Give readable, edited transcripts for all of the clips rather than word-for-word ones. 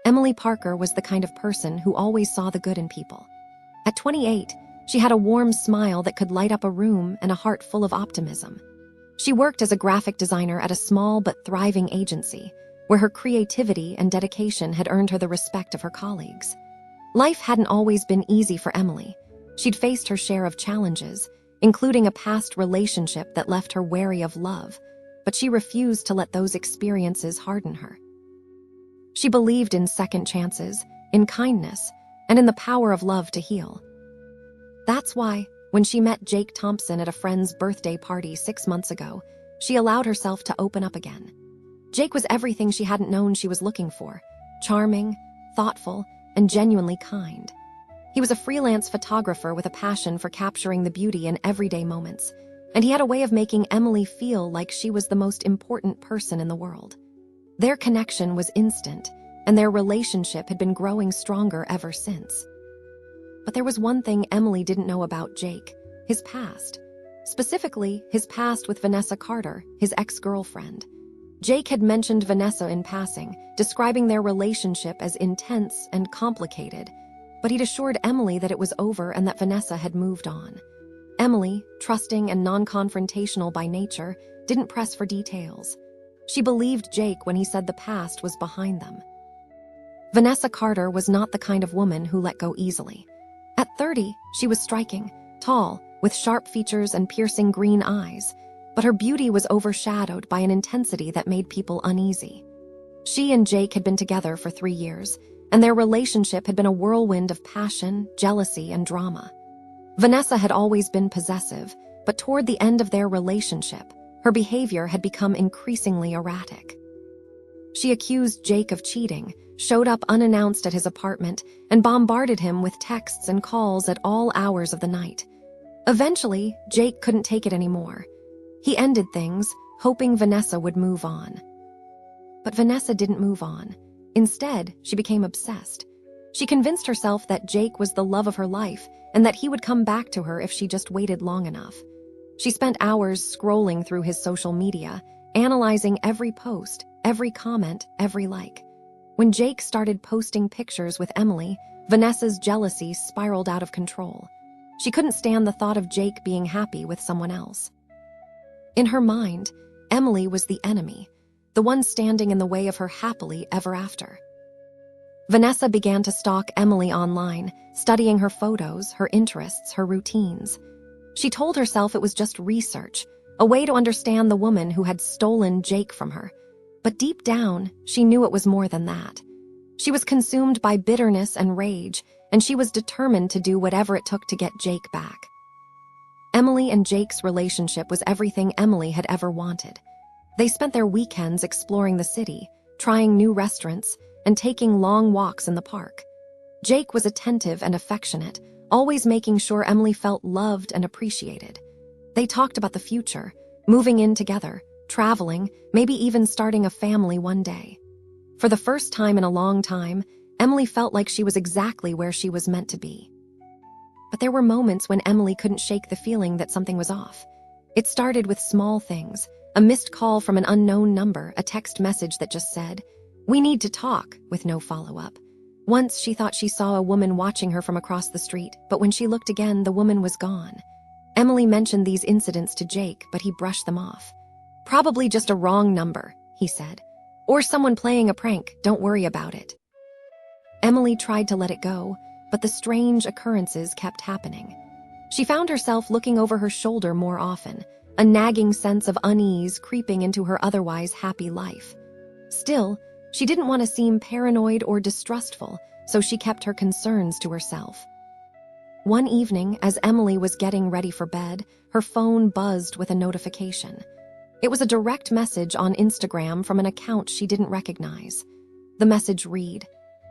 Emily Parker was the kind of person who always saw the good in people. At 28, she had a warm smile that could light up a room and a heart full of optimism. She worked as a graphic designer at a small but thriving agency, where her creativity and dedication had earned her the respect of her colleagues. Life hadn't always been easy for Emily. She'd faced her share of challenges, including a past relationship that left her wary of love, but she refused to let those experiences harden her. She believed in second chances, in kindness, and in the power of love to heal. That's why, when she met Jake Thompson at a friend's birthday party 6 months ago, she allowed herself to open up again. Jake was everything she hadn't known she was looking for: charming, thoughtful, and genuinely kind. He was a freelance photographer with a passion for capturing the beauty in everyday moments, and he had a way of making Emily feel like she was the most important person in the world. Their connection was instant, and their relationship had been growing stronger ever since. But there was one thing Emily didn't know about Jake: his past. Specifically, his past with Vanessa Carter, his ex-girlfriend. Jake had mentioned Vanessa in passing, describing their relationship as intense and complicated, but he'd assured Emily that it was over and that Vanessa had moved on. Emily, trusting and non-confrontational by nature, didn't press for details. She believed Jake when he said the past was behind them. Vanessa Carter was not the kind of woman who let go easily. At 30, she was striking, tall, with sharp features and piercing green eyes, but her beauty was overshadowed by an intensity that made people uneasy. She and Jake had been together for 3 years, and their relationship had been a whirlwind of passion, jealousy, and drama. Vanessa had always been possessive, but toward the end of their relationship, her behavior had become increasingly erratic. She accused Jake of cheating, showed up unannounced at his apartment, and bombarded him with texts and calls at all hours of the night. Eventually, Jake couldn't take it anymore. He ended things, hoping Vanessa would move on. But Vanessa didn't move on. Instead, she became obsessed. She convinced herself that Jake was the love of her life and that he would come back to her if she just waited long enough. She spent hours scrolling through his social media, analyzing every post, every comment, every like. When Jake started posting pictures with Emily, Vanessa's jealousy spiraled out of control. She couldn't stand the thought of Jake being happy with someone else. In her mind, Emily was the enemy, the one standing in the way of her happily ever after. Vanessa began to stalk Emily online, studying her photos, her interests, her routines. She told herself it was just research, a way to understand the woman who had stolen Jake from her. But deep down, she knew it was more than that. She was consumed by bitterness and rage, and she was determined to do whatever it took to get Jake back. Emily and Jake's relationship was everything Emily had ever wanted. They spent their weekends exploring the city, trying new restaurants, and taking long walks in the park. Jake was attentive and affectionate, always making sure Emily felt loved and appreciated. They talked about the future, moving in together, traveling, maybe even starting a family one day. For the first time in a long time, Emily felt like she was exactly where she was meant to be. But there were moments when Emily couldn't shake the feeling that something was off. It started with small things: a missed call from an unknown number, a text message that just said, "We need to talk," with no follow-up. Once she thought she saw a woman watching her from across the street, but when she looked again, the woman was gone. Emily mentioned these incidents to Jake, but he brushed them off. "Probably just a wrong number," he said. "Or someone playing a prank, don't worry about it." Emily tried to let it go, but the strange occurrences kept happening. She found herself looking over her shoulder more often, a nagging sense of unease creeping into her otherwise happy life. Still, she didn't want to seem paranoid or distrustful, so she kept her concerns to herself. One evening, as Emily was getting ready for bed, her phone buzzed with a notification. It was a direct message on Instagram from an account she didn't recognize. The message read,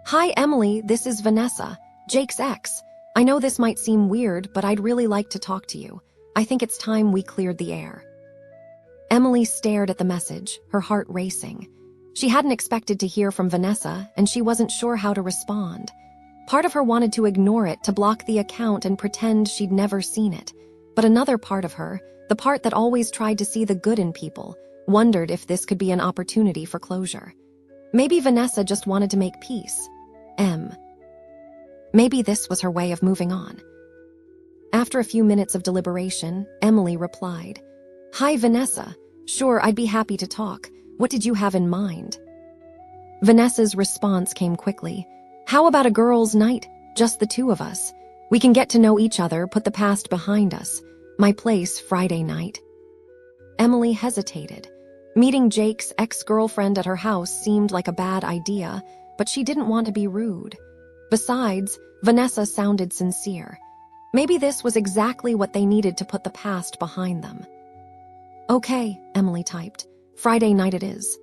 "Hi Emily, this is Vanessa, Jake's ex. I know this might seem weird, but I'd really like to talk to you. I think it's time we cleared the air." Emily stared at the message, her heart racing. She hadn't expected to hear from Vanessa, and she wasn't sure how to respond. Part of her wanted to ignore it, to block the account and pretend she'd never seen it. But another part of her, the part that always tried to see the good in people, wondered if this could be an opportunity for closure. Maybe Vanessa just wanted to make peace. Maybe this was her way of moving on. After a few minutes of deliberation, Emily replied, "Hi, Vanessa. Sure, I'd be happy to talk. What did you have in mind?" Vanessa's response came quickly. "How about a girls' night? Just the two of us. We can get to know each other, put the past behind us. My place, Friday night." Emily hesitated. Meeting Jake's ex-girlfriend at her house seemed like a bad idea, but she didn't want to be rude. Besides, Vanessa sounded sincere. Maybe this was exactly what they needed to put the past behind them. "Okay," Emily typed. "Friday night it is."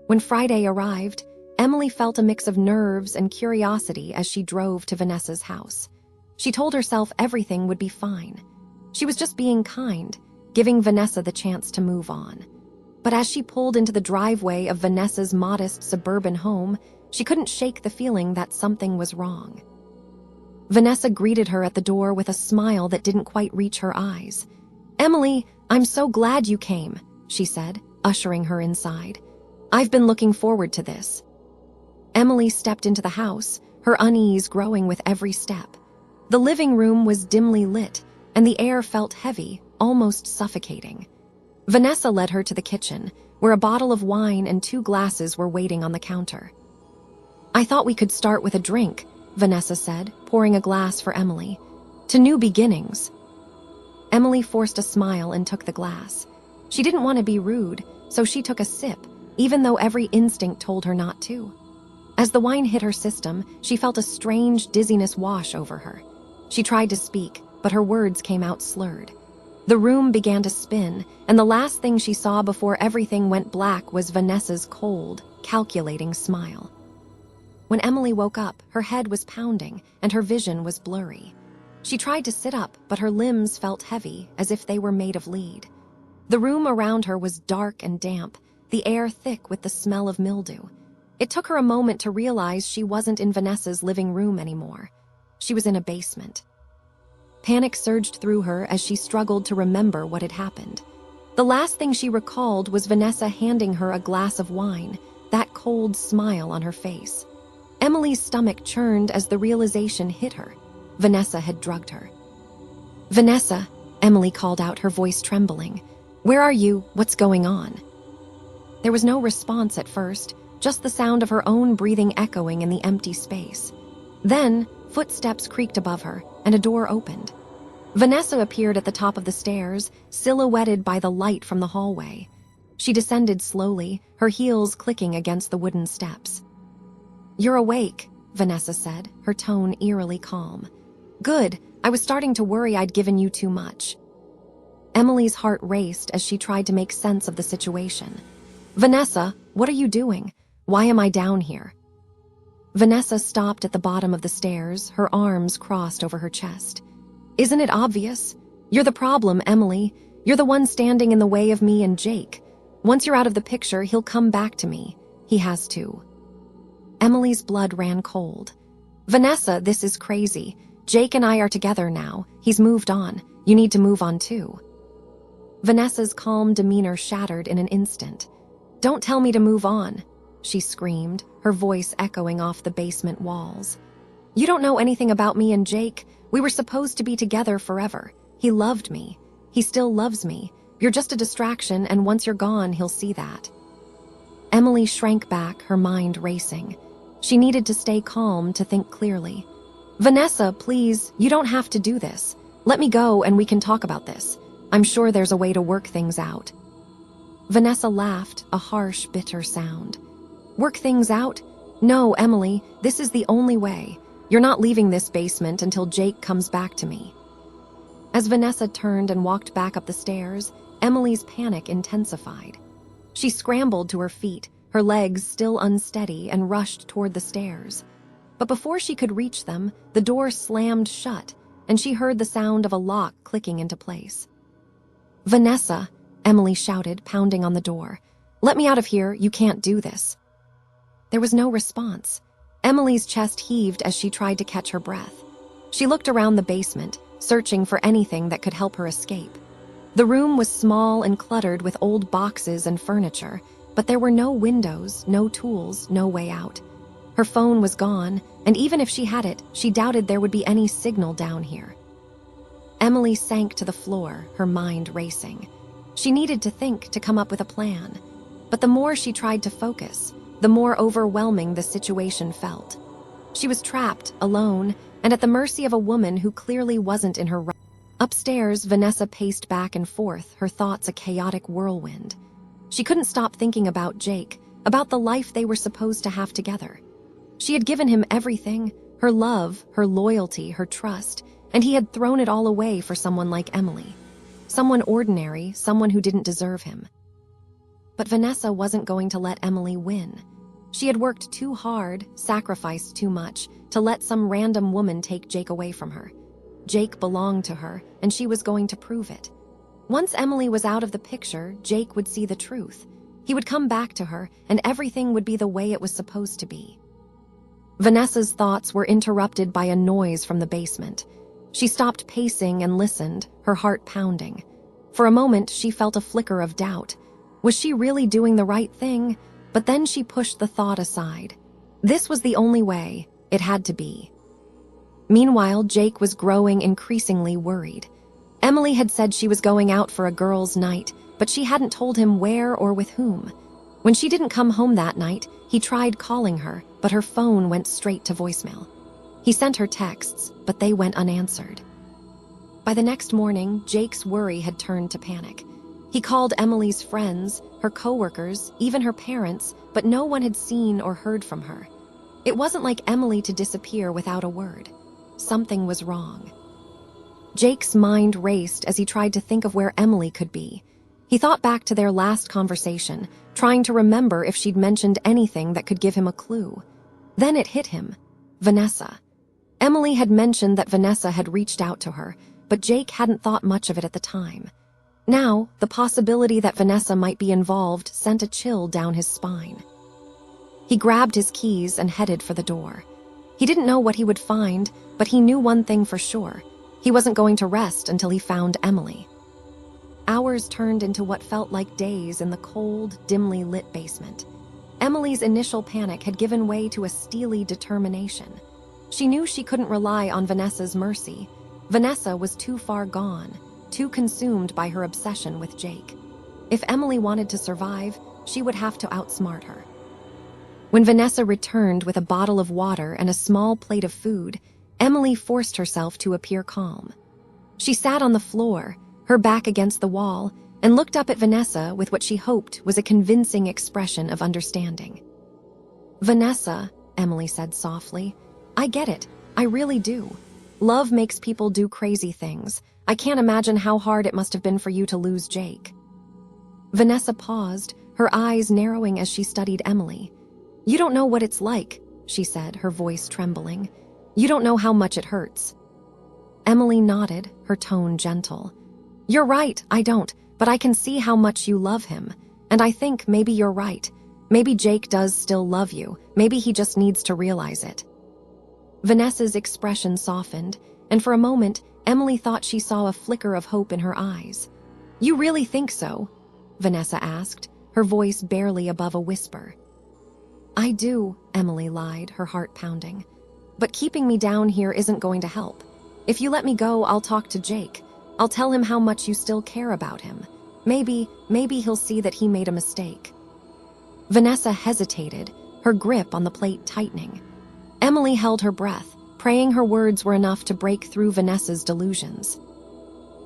When Friday arrived, Emily felt a mix of nerves and curiosity as she drove to Vanessa's house. She told herself everything would be fine. She was just being kind, giving Vanessa the chance to move on. But as she pulled into the driveway of Vanessa's modest suburban home, she couldn't shake the feeling that something was wrong. Vanessa greeted her at the door with a smile that didn't quite reach her eyes. "Emily, I'm so glad you came," she said, ushering her inside. "I've been looking forward to this." Emily stepped into the house, her unease growing with every step. The living room was dimly lit, and the air felt heavy, almost suffocating. Vanessa led her to the kitchen, where a bottle of wine and 2 glasses were waiting on the counter. "I thought we could start with a drink," Vanessa said, pouring a glass for Emily. "To new beginnings." Emily forced a smile and took the glass. She didn't want to be rude, so she took a sip, even though every instinct told her not to. As the wine hit her system, she felt a strange dizziness wash over her. She tried to speak, but her words came out slurred. The room began to spin, and the last thing she saw before everything went black was Vanessa's cold, calculating smile. When Emily woke up, her head was pounding, and her vision was blurry. She tried to sit up, but her limbs felt heavy, as if they were made of lead. The room around her was dark and damp, the air thick with the smell of mildew. It took her a moment to realize she wasn't in Vanessa's living room anymore. She was in a basement. Panic surged through her as she struggled to remember what had happened. The last thing she recalled was Vanessa handing her a glass of wine, that cold smile on her face. Emily's stomach churned as the realization hit her. Vanessa had drugged her. "Vanessa," Emily called out, her voice trembling. "Where are you? What's going on?" There was no response at first, just the sound of her own breathing echoing in the empty space. Then, footsteps creaked above her, and a door opened. Vanessa appeared at the top of the stairs, silhouetted by the light from the hallway. She descended slowly, her heels clicking against the wooden steps. "You're awake," Vanessa said, her tone eerily calm. "Good. I was starting to worry I'd given you too much." Emily's heart raced as she tried to make sense of the situation. "Vanessa, what are you doing? Why am I down here?" Vanessa stopped at the bottom of the stairs, her arms crossed over her chest. "Isn't it obvious? You're the problem, Emily. You're the one standing in the way of me and Jake. Once you're out of the picture, he'll come back to me. He has to." Emily's blood ran cold. "Vanessa, this is crazy. Jake and I are together now. He's moved on. You need to move on too." Vanessa's calm demeanor shattered in an instant. "Don't tell me to move on," she screamed, her voice echoing off the basement walls. "You don't know anything about me and Jake. We were supposed to be together forever. He loved me. He still loves me. You're just a distraction, and once you're gone, he'll see that." Emily shrank back, her mind racing. She needed to stay calm to think clearly. "Vanessa, please, you don't have to do this. Let me go and we can talk about this. I'm sure there's a way to work things out." Vanessa laughed, a harsh, bitter sound. "Work things out? No, Emily, this is the only way. You're not leaving this basement until Jake comes back to me." As Vanessa turned and walked back up the stairs, Emily's panic intensified. She scrambled to her feet, her legs still unsteady, and rushed toward the stairs. But before she could reach them, the door slammed shut, and she heard the sound of a lock clicking into place. "Vanessa," Emily shouted, pounding on the door. "Let me out of here. You can't do this." There was no response. Emily's chest heaved as she tried to catch her breath. She looked around the basement, searching for anything that could help her escape. The room was small and cluttered with old boxes and furniture, But there were no windows, no tools, no way out. Her phone was gone, and even if she had it, she doubted there would be any signal down here. Emily sank to the floor, her mind racing. She needed to think, to come up with a plan. But the more she tried to focus, the more overwhelming the situation felt. She was trapped, alone, and at the mercy of a woman who clearly wasn't in her right. Upstairs, Vanessa paced back and forth, her thoughts a chaotic whirlwind. She couldn't stop thinking about Jake, about the life they were supposed to have together. She had given him everything, her love, her loyalty, her trust, and he had thrown it all away for someone like Emily. Someone ordinary, someone who didn't deserve him. But Vanessa wasn't going to let Emily win. She had worked too hard, sacrificed too much, to let some random woman take Jake away from her. Jake belonged to her, and she was going to prove it. Once Emily was out of the picture, Jake would see the truth. He would come back to her, and everything would be the way it was supposed to be. Vanessa's thoughts were interrupted by a noise from the basement. She stopped pacing and listened, her heart pounding. For a moment, she felt a flicker of doubt. Was she really doing the right thing? But then she pushed the thought aside. This was the only way. It had to be. Meanwhile, Jake was growing increasingly worried. Emily had said she was going out for a girls' night, but she hadn't told him where or with whom. When she didn't come home that night, he tried calling her, but her phone went straight to voicemail. He sent her texts, but they went unanswered. By the next morning, Jake's worry had turned to panic. He called Emily's friends, her coworkers, even her parents, but no one had seen or heard from her. It wasn't like Emily to disappear without a word. Something was wrong. Jake's mind raced as he tried to think of where Emily could be. He thought back to their last conversation, trying to remember if she'd mentioned anything that could give him a clue. Then it hit him. Vanessa. Emily had mentioned that Vanessa had reached out to her, but Jake hadn't thought much of it at the time. Now, the possibility that Vanessa might be involved sent a chill down his spine. He grabbed his keys and headed for the door. He didn't know what he would find, but he knew one thing for sure. He wasn't going to rest until he found Emily. Hours turned into what felt like days in the cold, dimly lit basement. Emily's initial panic had given way to a steely determination. She knew she couldn't rely on Vanessa's mercy. Vanessa was too far gone, too consumed by her obsession with Jake. If Emily wanted to survive, she would have to outsmart her. When Vanessa returned with a bottle of water and a small plate of food, Emily forced herself to appear calm. She sat on the floor, her back against the wall, and looked up at Vanessa with what she hoped was a convincing expression of understanding. "Vanessa," Emily said softly, "I get it. I really do. Love makes people do crazy things. I can't imagine how hard it must have been for you to lose Jake." Vanessa paused, her eyes narrowing as she studied Emily. "You don't know what it's like," she said, her voice trembling. "You don't know how much it hurts." Emily nodded, her tone gentle. "You're right, I don't, but I can see how much you love him. And I think maybe you're right. Maybe Jake does still love you. Maybe he just needs to realize it." Vanessa's expression softened, and for a moment, Emily thought she saw a flicker of hope in her eyes. "You really think so?" Vanessa asked, her voice barely above a whisper. "I do," Emily lied, her heart pounding. "But keeping me down here isn't going to help. If you let me go, I'll talk to Jake. I'll tell him how much you still care about him. Maybe he'll see that he made a mistake." Vanessa hesitated, her grip on the plate tightening. Emily held her breath, praying her words were enough to break through Vanessa's delusions.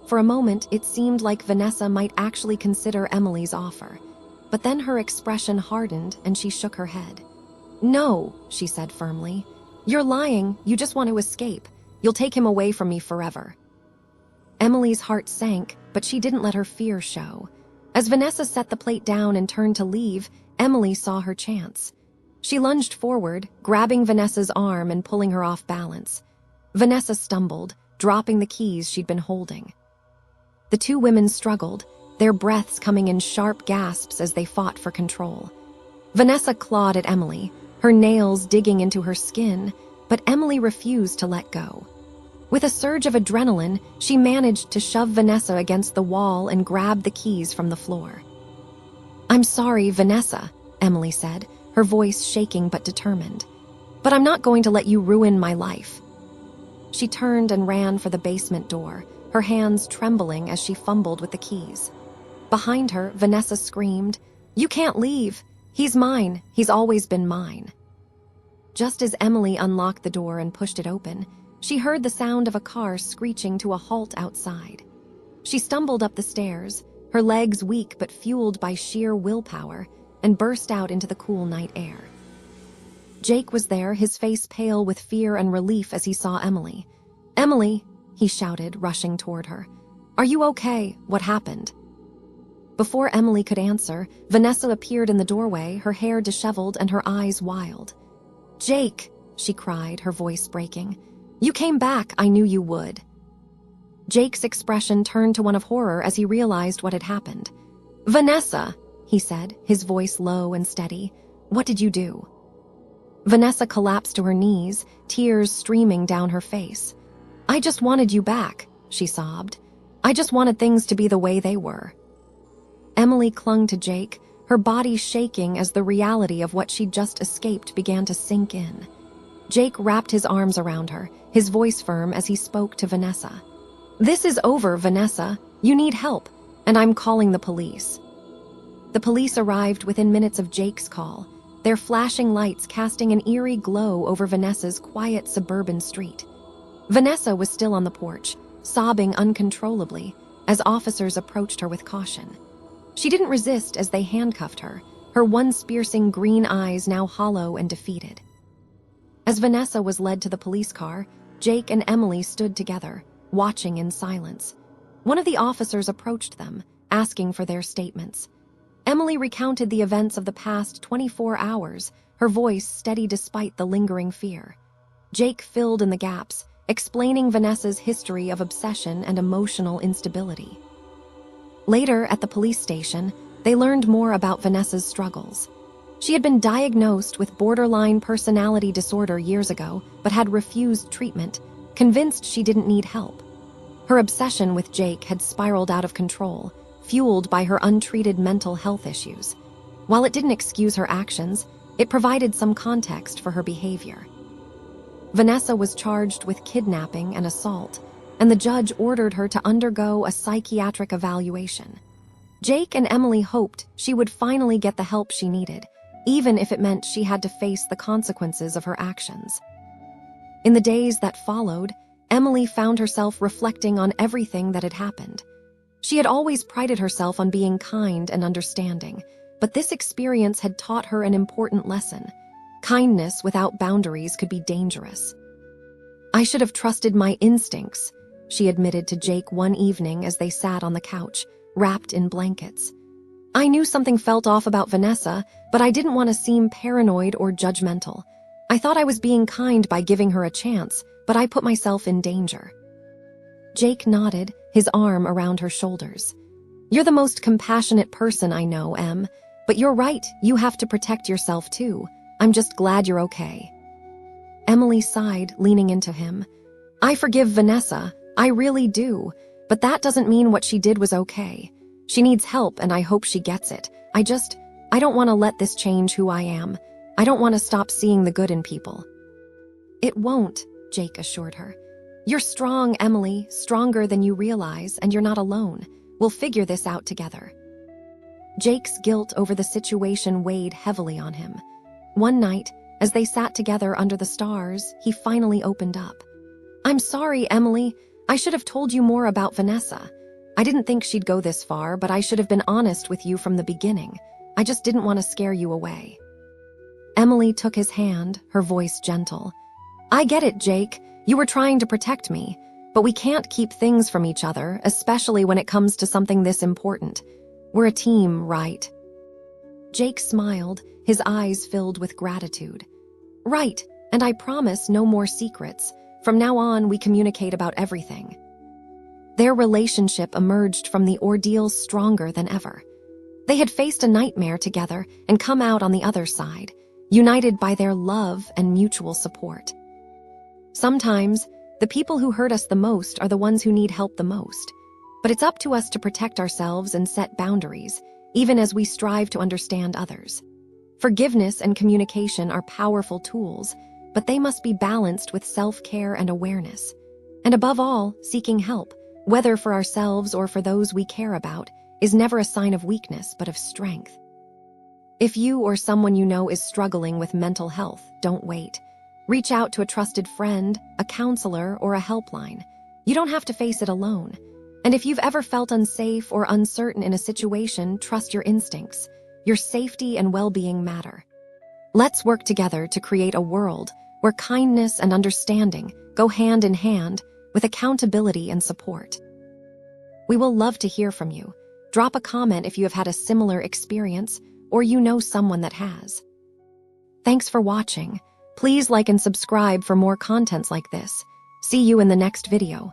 For a moment, it seemed like Vanessa might actually consider Emily's offer. But then her expression hardened and she shook her head. "No," she said firmly. "You're lying. You just want to escape. You'll take him away from me forever." Emily's heart sank, but she didn't let her fear show. As Vanessa set the plate down and turned to leave, Emily saw her chance. She lunged forward, grabbing Vanessa's arm and pulling her off balance. Vanessa stumbled, dropping the keys she'd been holding. The two women struggled, their breaths coming in sharp gasps as they fought for control. Vanessa clawed at Emily, her nails digging into her skin, but Emily refused to let go. With a surge of adrenaline, she managed to shove Vanessa against the wall and grab the keys from the floor. "I'm sorry, Vanessa," Emily said, her voice shaking but determined. "But I'm not going to let you ruin my life." She turned and ran for the basement door, her hands trembling as she fumbled with the keys. Behind her, Vanessa screamed, "You can't leave! He's mine! He's always been mine!" Just as Emily unlocked the door and pushed it open, she heard the sound of a car screeching to a halt outside. She stumbled up the stairs, her legs weak but fueled by sheer willpower, and burst out into the cool night air. Jake was there, his face pale with fear and relief as he saw Emily. "Emily," he shouted, rushing toward her. "Are you okay? What happened?" Before Emily could answer, Vanessa appeared in the doorway, her hair disheveled and her eyes wild. "Jake," she cried, her voice breaking. "You came back, I knew you would." Jake's expression turned to one of horror as he realized what had happened. "Vanessa," he said, his voice low and steady. "What did you do?" Vanessa collapsed to her knees, tears streaming down her face. "I just wanted you back," she sobbed. "I just wanted things to be the way they were." Emily clung to Jake, her body shaking as the reality of what she'd just escaped began to sink in. Jake wrapped his arms around her, his voice firm as he spoke to Vanessa. "This is over, Vanessa. You need help, and I'm calling the police." The police arrived within minutes of Jake's call, their flashing lights casting an eerie glow over Vanessa's quiet suburban street. Vanessa was still on the porch, sobbing uncontrollably, as officers approached her with caution. She didn't resist as they handcuffed her, her once-piercing green eyes now hollow and defeated. As Vanessa was led to the police car, Jake and Emily stood together, watching in silence. One of the officers approached them, asking for their statements. Emily recounted the events of the past 24 hours, her voice steady despite the lingering fear. Jake filled in the gaps, explaining Vanessa's history of obsession and emotional instability. Later, at the police station, they learned more about Vanessa's struggles. She had been diagnosed with borderline personality disorder years ago, but had refused treatment, convinced she didn't need help. Her obsession with Jake had spiraled out of control, fueled by her untreated mental health issues. While it didn't excuse her actions, it provided some context for her behavior. Vanessa was charged with kidnapping and assault, and the judge ordered her to undergo a psychiatric evaluation. Jake and Emily hoped she would finally get the help she needed, even if it meant she had to face the consequences of her actions. In the days that followed, Emily found herself reflecting on everything that had happened. She had always prided herself on being kind and understanding, but this experience had taught her an important lesson. Kindness without boundaries could be dangerous. "I should have trusted my instincts," she admitted to Jake one evening as they sat on the couch, wrapped in blankets. "I knew something felt off about Vanessa, but I didn't want to seem paranoid or judgmental. I thought I was being kind by giving her a chance, but I put myself in danger." Jake nodded, his arm around her shoulders. "You're the most compassionate person I know, Em. But you're right, you have to protect yourself too. I'm just glad you're okay." Emily sighed, leaning into him. "I forgive Vanessa, I really do, but that doesn't mean what she did was okay. She needs help and I hope she gets it. I don't want to let this change who I am. I don't want to stop seeing the good in people." "It won't," Jake assured her. "You're strong, Emily, stronger than you realize, and you're not alone. We'll figure this out together." Jake's guilt over the situation weighed heavily on him. One night, as they sat together under the stars, he finally opened up. "I'm sorry, Emily. I should have told you more about Vanessa. I didn't think she'd go this far, but I should have been honest with you from the beginning. I just didn't want to scare you away." Emily took his hand, her voice gentle. "I get it, Jake. You were trying to protect me, but we can't keep things from each other, especially when it comes to something this important. We're a team, right?" Jake smiled, his eyes filled with gratitude. "Right, and I promise no more secrets. From now on, we communicate about everything." Their relationship emerged from the ordeal stronger than ever. They had faced a nightmare together and come out on the other side, united by their love and mutual support. Sometimes, the people who hurt us the most are the ones who need help the most. But it's up to us to protect ourselves and set boundaries, even as we strive to understand others. Forgiveness and communication are powerful tools, but they must be balanced with self-care and awareness. And above all, seeking help, whether for ourselves or for those we care about, is never a sign of weakness but of strength. If you or someone you know is struggling with mental health, don't wait. Reach out to a trusted friend, a counselor, or a helpline. You don't have to face it alone. And if you've ever felt unsafe or uncertain in a situation, trust your instincts. Your safety and well-being matter. Let's work together to create a world where kindness and understanding go hand in hand with accountability and support. We will love to hear from you. Drop a comment if you have had a similar experience or you know someone that has. Thanks for watching. Please like and subscribe for more contents like this. See you in the next video.